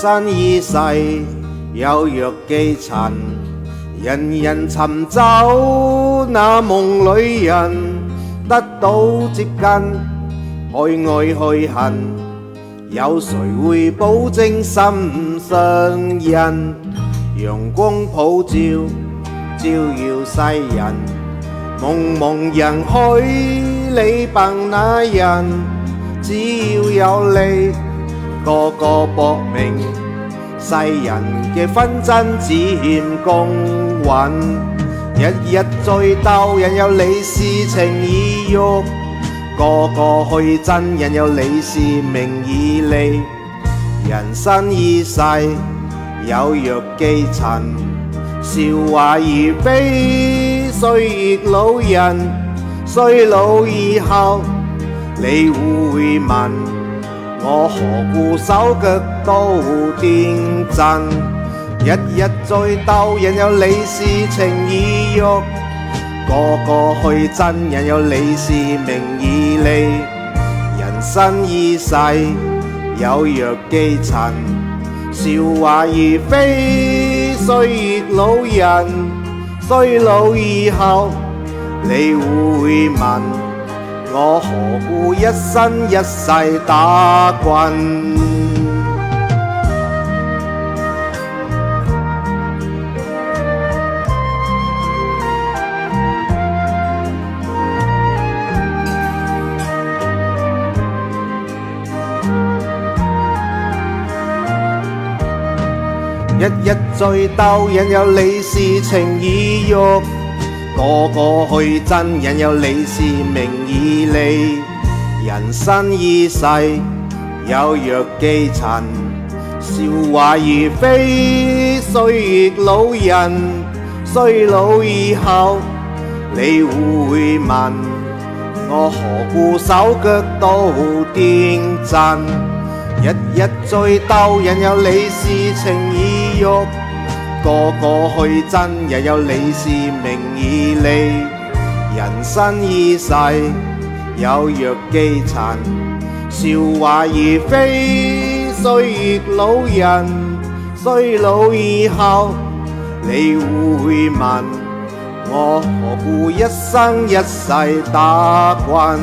生已逝，有若寄塵，人人尋找那夢裏人，得到接近，愛愛去恨，有誰會保證心上人？陽光普照，照耀世人，茫茫人海你憑那人？只要有你，個個搏命，世人嘅紛爭只欠公允。日日在鬥，人有你是情意欲，個個去爭，人有你是名以利。人生已逝，有若寄塵，韶華而非歲月老人。衰老以後，你會問我何故手腳都癲震？日日在鬥，人有你是情意欲，個個去爭，人有你是名以利。人生已逝，有若寄塵，韶華而非歲月老人。衰老以後，你會問我何故一生一世打滾？日日在鬥，人有你是情意欲，個個去爭，人有你是名以利。人生已逝，有若寄塵，韶華而非歲月老人。衰老以後，你會問我何故手腳都癲震？日日在鬥，人有你是情意欲，個個去爭，人有你是名以利。人生已逝，有若寄塵，韶華而非歲月老人。衰老以後，你會問我何故一生一世打滾？